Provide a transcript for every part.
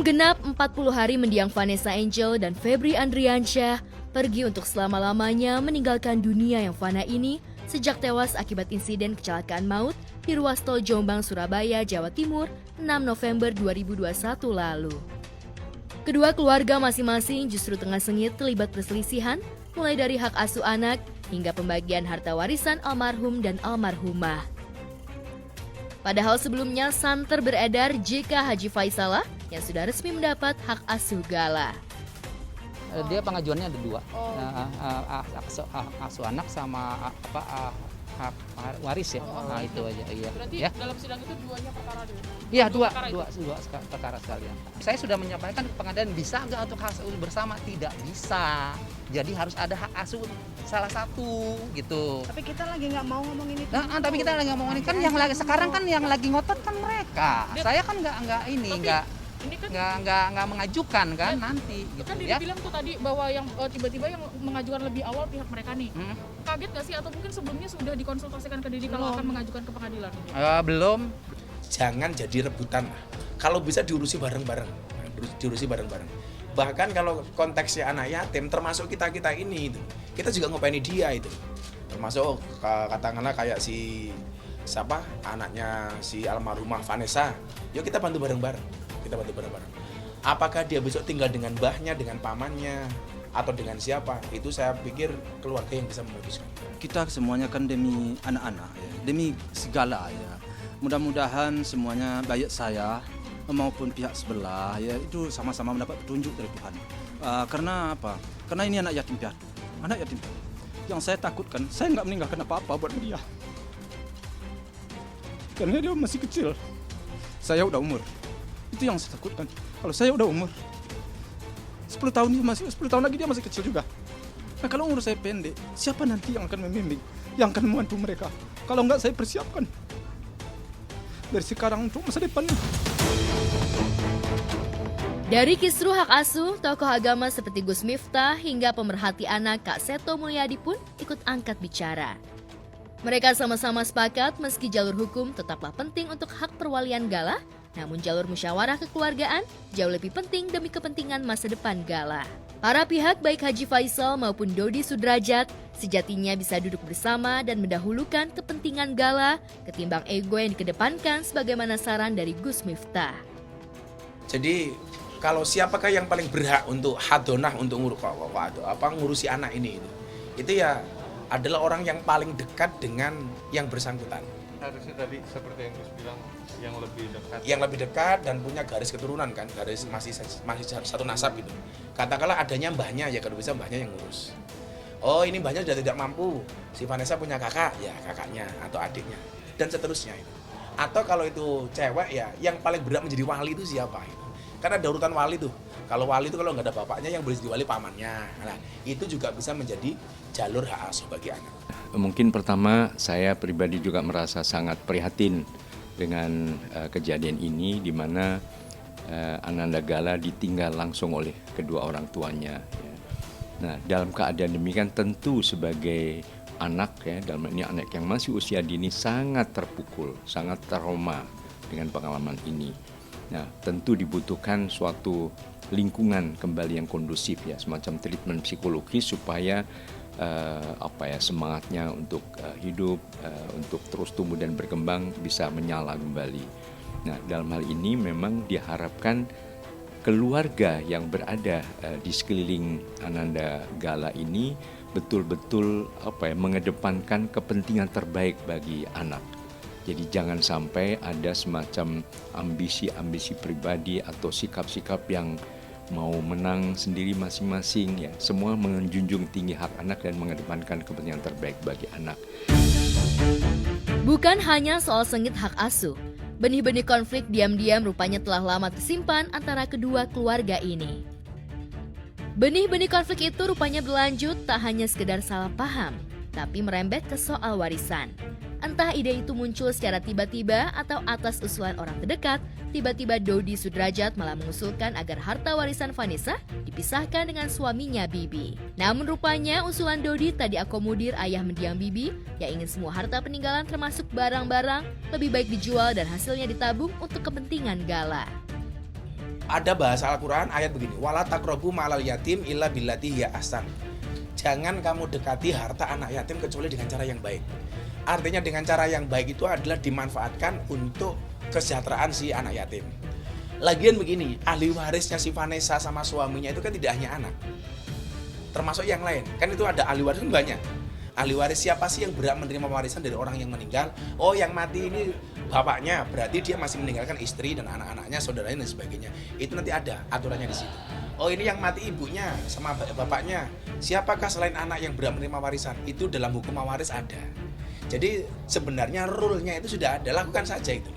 Belum genap 40 hari mendiang Vanessa Angel dan Febri Andriansyah pergi untuk selama-lamanya meninggalkan dunia yang fana ini sejak tewas akibat insiden kecelakaan maut di ruas tol Jombang, Surabaya, Jawa Timur 6 November 2021 lalu. Kedua keluarga masing-masing justru tengah sengit terlibat perselisihan mulai dari hak asuh anak hingga pembagian harta warisan almarhum dan almarhumah. Padahal sebelumnya santer beredar jika Haji Faisalah yang sudah resmi mendapat hak asuh Gala. Dia pengajuannya ada dua, asuh anak sama hak waris ya. Nah itu aja. Iya. Berarti ya. dalam sidang itu duanya perkara deh? Iya dua perkara sekalian. Saya sudah menyampaikan ke pengadilan bisa nggak untuk hak asuh bersama? Tidak bisa. Jadi harus ada hak asuh salah satu gitu. Tapi kita lagi nggak mau ngomongin itu. Tapi kita lagi ngomongin kan yang lagi sekarang kan yang lagi ngotot kan mereka. Saya kan nggak mengajukan kan nanti gitu kan ya. Dibilang tuh tadi bahwa yang tiba-tiba yang mengajukan lebih awal pihak mereka nih. Kaget nggak sih atau mungkin sebelumnya sudah dikonsultasikan ke Didi kalau akan mengajukan ke pengadilan? Belum. Jangan jadi rebutan lah. Kalau bisa diurusi bareng-bareng. Bahkan kalau konteksnya anak yatim, termasuk kita ini itu, kita juga ngopeni dia itu. Termasuk katakanlah kayak anaknya si almarhumah Vanessa. Yuk kita bantu bareng-bareng. Apakah dia besok tinggal dengan mbahnya, dengan pamannya, atau dengan siapa? Itu saya pikir keluarga yang bisa memutuskan. Kita semuanya kan demi anak-anak, ya, demi segala ya. Mudah-mudahan semuanya baik saya maupun pihak sebelah ya itu sama-sama mendapat petunjuk dari Tuhan. Karena apa? Karena ini anak yatim piatu. Yang saya takutkan, saya nggak meninggalkan apa-apa buat dia. Karena dia masih kecil. Saya udah umur. Itu yang saya takutkan. Kalau saya udah umur 10 tahun lagi dia masih kecil juga. Nah kalau umur saya pendek, siapa nanti yang akan membimbing, yang akan membantu mereka? Kalau enggak saya persiapkan dari sekarang untuk masa depannya. Dari kisruh hak asuh, tokoh agama seperti Gus Miftah hingga pemerhati anak Kak Seto Mulyadi pun ikut angkat bicara. Mereka sama-sama sepakat meski jalur hukum tetaplah penting untuk hak perwalian Gala, namun jalur musyawarah kekeluargaan jauh lebih penting demi kepentingan masa depan Gala. Para pihak baik Haji Faisal maupun Dodi Sudrajat sejatinya bisa duduk bersama dan mendahulukan kepentingan Gala ketimbang ego yang dikedepankan sebagaimana saran dari Gus Miftah. Jadi kalau siapakah yang paling berhak untuk hadonah untuk ngurusi anak ini itu ya adalah orang yang paling dekat dengan yang bersangkutan. Harusnya tadi seperti yang Gus bilang yang lebih dekat dan punya garis keturunan kan, garis masih satu nasab gitu. Katakanlah adanya mbahnya ya kalau bisa mbahnya yang ngurus. Oh ini mbahnya sudah tidak mampu, si Vanessa punya kakak ya kakaknya atau adiknya dan seterusnya itu. Atau kalau itu cewek ya yang paling berat menjadi wali itu siapa itu. Karena ada urutan wali tuh. Kalau wali itu kalau nggak ada bapaknya yang boleh jadi wali pamannya. Nah itu juga bisa menjadi jalur hak asuh bagi anak. Mungkin pertama saya pribadi juga merasa sangat prihatin dengan kejadian ini di mana Ananda Gala ditinggal langsung oleh kedua orang tuanya. Ya. Nah dalam keadaan demikian tentu sebagai anak ya dalam ini anak yang masih usia dini sangat terpukul, sangat trauma dengan pengalaman ini. Nah tentu dibutuhkan suatu lingkungan kembali yang kondusif ya semacam treatment psikologis supaya semangatnya untuk hidup, untuk terus tumbuh dan berkembang bisa menyala kembali. Nah, dalam hal ini memang diharapkan keluarga yang berada di sekeliling Ananda Gala ini betul-betul mengedepankan kepentingan terbaik bagi anak. Jadi jangan sampai ada semacam ambisi-ambisi pribadi atau sikap-sikap yang mau menang sendiri masing-masing ya. Semua menjunjung tinggi hak anak dan mengedepankan kepentingan terbaik bagi anak. Bukan hanya soal sengit hak asuh, benih-benih konflik diam-diam rupanya telah lama tersimpan antara kedua keluarga ini. Benih-benih konflik itu rupanya berlanjut tak hanya sekedar salah paham, tapi merembet ke soal warisan. Entah ide itu muncul secara tiba-tiba atau atas usulan orang terdekat, tiba-tiba Dodi Sudrajat malah mengusulkan agar harta warisan Vanessa dipisahkan dengan suaminya Bibi. Namun rupanya usulan Dodi tak diakomodir ayah mendiang Bibi yang ingin semua harta peninggalan termasuk barang-barang lebih baik dijual dan hasilnya ditabung untuk kepentingan Gala. Ada bahasa Al-Quran ayat begini, wala taqrabu ma'al yatim illa billati hiya ahsan. Jangan kamu dekati harta anak yatim kecuali dengan cara yang baik. Artinya dengan cara yang baik itu adalah dimanfaatkan untuk kesejahteraan si anak yatim. Lagian begini, ahli warisnya si Vanessa sama suaminya itu kan tidak hanya anak, termasuk yang lain. Kan itu ada ahli waris banyak. Ahli waris siapa sih yang berhak menerima warisan dari orang yang meninggal? Oh, yang mati ini bapaknya, berarti dia masih meninggalkan istri dan anak-anaknya, saudaranya dan sebagainya. Itu nanti ada aturannya di situ. Oh, ini yang mati ibunya sama bapaknya. Siapakah selain anak yang berhak menerima warisan? Itu dalam hukum waris ada. Jadi sebenarnya rule-nya itu sudah ada, lakukan saja itu.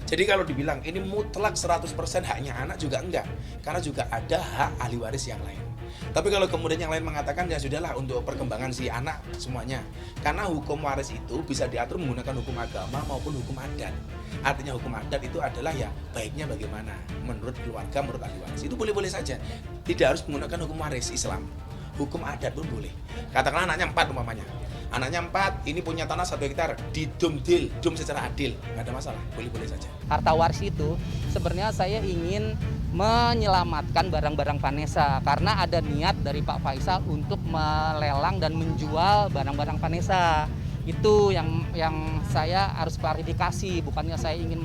Jadi kalau dibilang ini mutlak 100% haknya anak juga enggak, karena juga ada hak ahli waris yang lain. Tapi kalau kemudian yang lain mengatakan ya sudahlah untuk perkembangan si anak semuanya, karena hukum waris itu bisa diatur menggunakan hukum agama maupun hukum adat. Artinya hukum adat itu adalah ya baiknya bagaimana menurut keluarga, menurut ahli waris. Itu boleh-boleh saja, tidak harus menggunakan hukum waris Islam. Hukum adat pun boleh. Katakanlah anaknya 4 umpamanya. Anaknya 4, ini punya tanah 1 hektar, dum secara adil, nggak ada masalah, boleh-boleh saja. Harta waris itu sebenarnya saya ingin menyelamatkan barang-barang Vanessa karena ada niat dari Pak Faisal untuk melelang dan menjual barang-barang Vanessa. Itu yang saya harus klarifikasi, bukannya saya ingin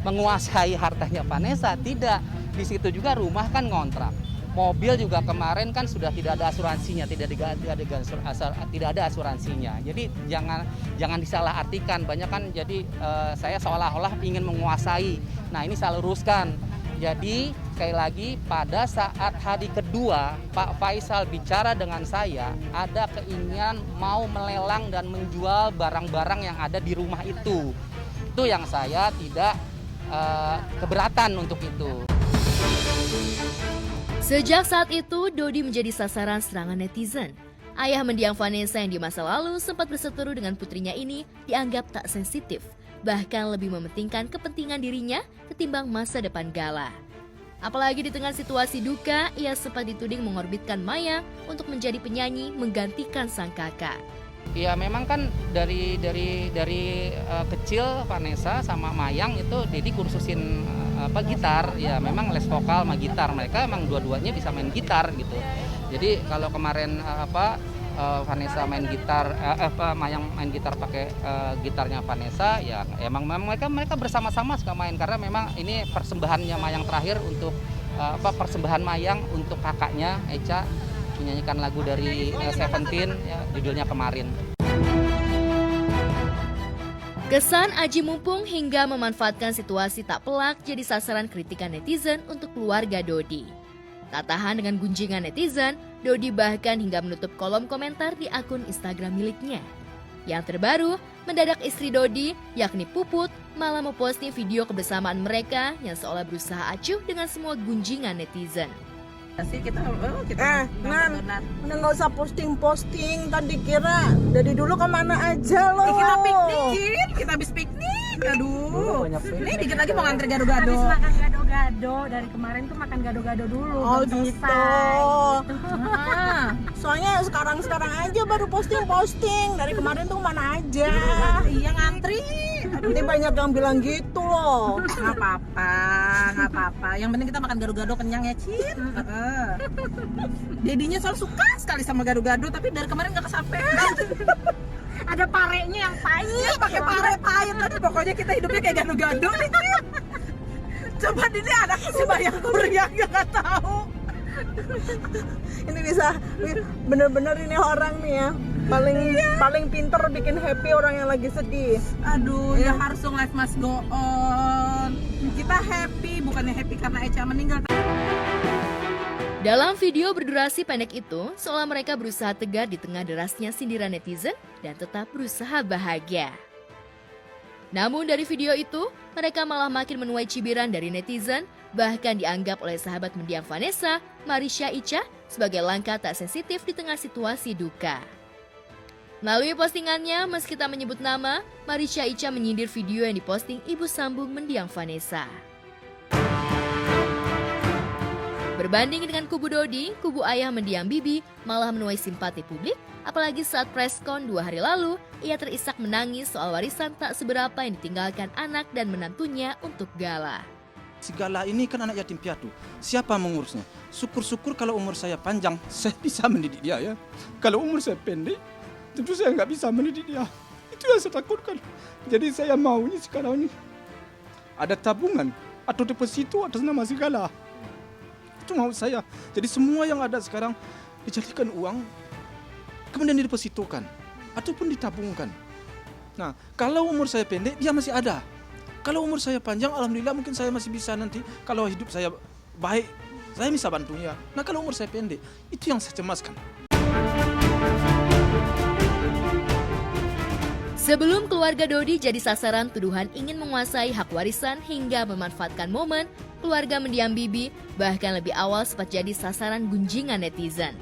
menguasai hartanya Vanessa, tidak. Di situ juga rumah kan ngontrak. Mobil juga kemarin kan sudah tidak ada asuransinya, tidak ada asuransinya. Jadi jangan disalahartikan. Banyak kan jadi saya seolah-olah ingin menguasai. Nah, ini saya luruskan. Jadi sekali lagi pada saat hari kedua Pak Faisal bicara dengan saya, ada keinginan mau melelang dan menjual barang-barang yang ada di rumah itu. Itu yang saya tidak keberatan untuk itu. Sejak saat itu, Dodi menjadi sasaran serangan netizen. Ayah mendiang Vanessa yang di masa lalu sempat berseteru dengan putrinya ini dianggap tak sensitif, bahkan lebih mementingkan kepentingan dirinya ketimbang masa depan Gala. Apalagi di tengah situasi duka, ia sempat dituding mengorbitkan Mayang untuk menjadi penyanyi menggantikan sang kakak. Ya memang kan dari kecil Vanessa sama Mayang itu Dedi kursusin gitar, ya memang les vokal sama gitar, mereka emang dua-duanya bisa main gitar gitu. Jadi kalau kemarin Vanessa main gitar, Mayang main gitar pakai gitarnya Vanessa, ya emang mereka bersama-sama suka main karena memang ini persembahannya Mayang terakhir untuk persembahan Mayang untuk kakaknya Echa menyanyikan lagu dari Seventeen, ya, judulnya Kemarin. Kesan aji mumpung hingga memanfaatkan situasi tak pelak jadi sasaran kritikan netizen untuk keluarga Dodi. Tak tahan dengan gunjingan netizen, Dodi bahkan hingga menutup kolom komentar di akun Instagram miliknya. Yang terbaru, mendadak istri Dodi, yakni Puput, malah memposting video kebersamaan mereka yang seolah berusaha acuh dengan semua gunjingan netizen. Nan, udah nggak usah posting, tadi kira dari dulu kemana aja lo? Kita piknik, kita habis piknik, aduh. Ini dikit lagi mau ngantri gado-gado. Habis makan gado-gado, dari kemarin tuh makan gado-gado dulu. Oh gitu. Soalnya sekarang aja baru posting, dari kemarin tuh kemana aja? Iya ngantri. Nanti banyak yang bilang gitu loh. Nggak apa-apa. Yang penting kita makan gado-gado kenyang ya, Cin. Dedinya selalu suka sekali sama gado-gado, tapi dari kemarin nggak kesampean. Ada parenya yang pahit. Iya, pakai pare pahit tadi. Pokoknya kita hidupnya kayak gado-gado nih, Cin. Coba ini anak si Mayang Kuryang nggak tahu. Ini bisa bener-bener ini orang nih ya paling pinter bikin happy orang yang lagi sedih. Aduh, ya harus dong, life must go on. Kita happy, bukannya happy karena Echa meninggal. Dalam video berdurasi pendek itu, seolah mereka berusaha tegar di tengah derasnya sindiran netizen dan tetap berusaha bahagia. Namun dari video itu, mereka malah makin menuai cibiran dari netizen, bahkan dianggap oleh sahabat mendiang Vanessa, Marisha Icha, sebagai langkah tak sensitif di tengah situasi duka. Melalui postingannya, meski tak menyebut nama, Marisha Icha menyindir video yang diposting ibu sambung mendiang Vanessa. Berbanding dengan kubu Dodi, kubu ayah mendiang Bibi malah menuai simpati publik, apalagi saat preskon 2 hari lalu, ia terisak menangis soal warisan tak seberapa yang ditinggalkan anak dan menantunya untuk Gala. Segala ini kan anak yatim piatu. Siapa mengurusnya? Syukur-syukur kalau umur saya panjang, saya bisa mendidik dia ya. Kalau umur saya pendek, tentu saya nggak bisa mendidik dia. Itu yang saya takutkan. Jadi saya maunya sekarang ini ada tabungan atau deposito atas nama Segala. Itu mau saya. Jadi semua yang ada sekarang dijadikan uang, kemudian didepositokan ataupun ditabungkan. Nah, kalau umur saya pendek, dia masih ada. Kalau umur saya panjang, alhamdulillah mungkin saya masih bisa nanti. Kalau hidup saya baik, saya bisa bantunya. Nah, kalau umur saya pendek, itu yang saya cemaskan. Sebelum keluarga Dodi jadi sasaran tuduhan ingin menguasai hak warisan hingga memanfaatkan momen, keluarga mendiang Bibi bahkan lebih awal sempat jadi sasaran gunjingan netizen.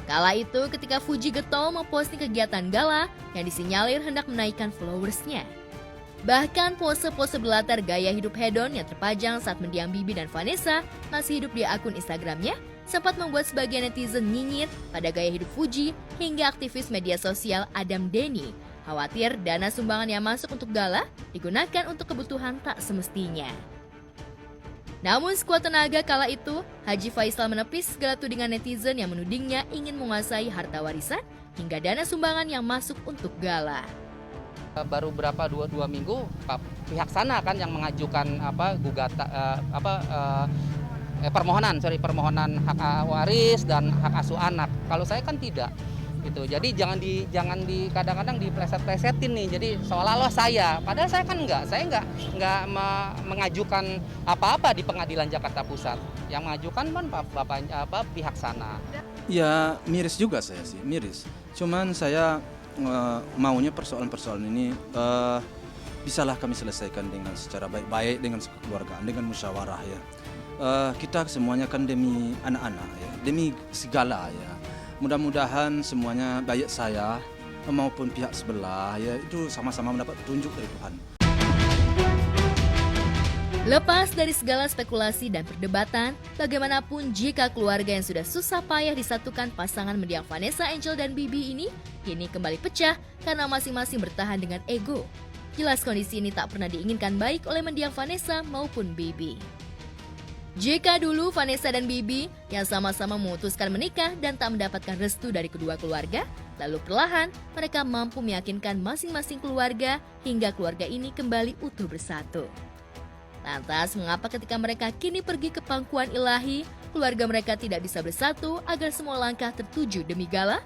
Kala itu ketika Fuji Getol memposting kegiatan gala yang disinyalir hendak menaikkan followersnya. Bahkan pose-pose berlatar gaya hidup hedon yang terpajang saat mendiang Bibi dan Vanessa masih hidup di akun Instagramnya sempat membuat sebagian netizen nyinyir pada gaya hidup Fuji hingga aktivis media sosial Adam Denny khawatir dana sumbangan yang masuk untuk gala digunakan untuk kebutuhan tak semestinya. Namun sekuat tenaga kala itu, Haji Faisal menepis segala tudingan netizen yang menudingnya ingin menguasai harta warisan hingga dana sumbangan yang masuk untuk gala. Baru berapa dua minggu pihak sana kan yang mengajukan permohonan hak waris dan hak asuh anak. Kalau saya kan tidak gitu. Jadi jangan di kadang-kadang dipleset-plesetin nih. Jadi seolah-olah saya, padahal saya kan saya enggak mengajukan apa-apa di Pengadilan Jakarta Pusat. Yang mengajukan kan pihak sana. Ya miris juga saya sih, miris. Cuman saya maunya persoalan-persoalan ini bisalah kami selesaikan dengan secara baik-baik, dengan kekeluargaan, dengan musyawarah ya. Kita semuanya kan demi anak-anak ya, demi Segala ya. Mudah-mudahan semuanya baik saya maupun pihak sebelah ya itu sama-sama mendapat petunjuk dari Tuhan. Lepas dari segala spekulasi dan perdebatan, bagaimanapun jika keluarga yang sudah susah payah disatukan pasangan mendiang Vanessa Angel dan Bibi ini kini kembali pecah karena masing-masing bertahan dengan ego. Jelas kondisi ini tak pernah diinginkan baik oleh mendiang Vanessa maupun Bibi. Jika dulu Vanessa dan Bibi yang sama-sama memutuskan menikah dan tak mendapatkan restu dari kedua keluarga, lalu perlahan mereka mampu meyakinkan masing-masing keluarga hingga keluarga ini kembali utuh bersatu. Lantas, mengapa ketika mereka kini pergi ke pangkuan ilahi, keluarga mereka tidak bisa bersatu agar semua langkah tertuju demi gala?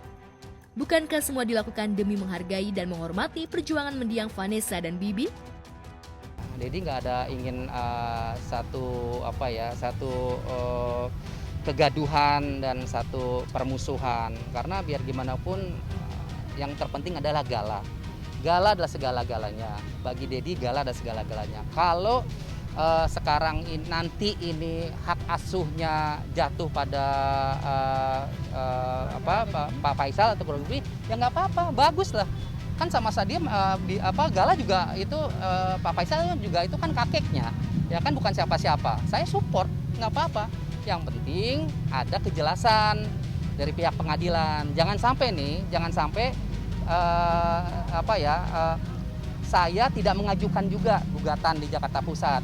Bukankah semua dilakukan demi menghargai dan menghormati perjuangan mendiang Vanessa dan Bibi? Jadi nggak ada ingin satu kegaduhan dan satu permusuhan. Karena biar gimana pun yang terpenting adalah gala. Gala adalah segala-galanya. Bagi Dedi, gala adalah segala-galanya. Kalau sekarang nanti ini hak asuhnya jatuh pada Pak Faisal atau Bro Bibi, ya nggak apa-apa, bagus lah. Kan sama saja Gala juga itu Pak Faisal juga itu kan kakeknya, ya kan bukan siapa-siapa. Saya support, nggak apa-apa. Yang penting ada kejelasan dari pihak pengadilan. Jangan sampai saya tidak mengajukan juga gugatan di Jakarta Pusat.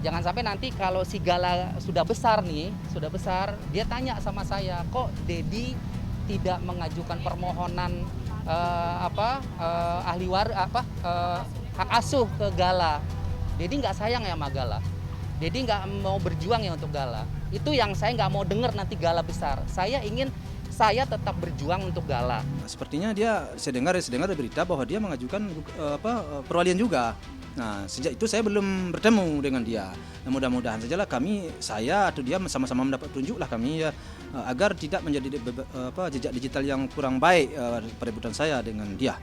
Jangan sampai nanti kalau si Gala sudah besar, dia tanya sama saya, kok Dedi tidak mengajukan permohonan hak asuh ke Gala. Dedi nggak sayang ya sama Gala. Dedi nggak mau berjuang ya untuk Gala. Itu yang saya nggak mau dengar nanti Gala besar. Saya tetap berjuang untuk Gala. Sepertinya saya dengar berita bahwa dia mengajukan perwalian juga. Nah, sejak itu saya belum bertemu dengan dia. Nah, mudah-mudahan sajalah saya atau dia sama-sama mendapat petunjuk lah kami ya, agar tidak menjadi jejak digital yang kurang baik perebutan saya dengan dia.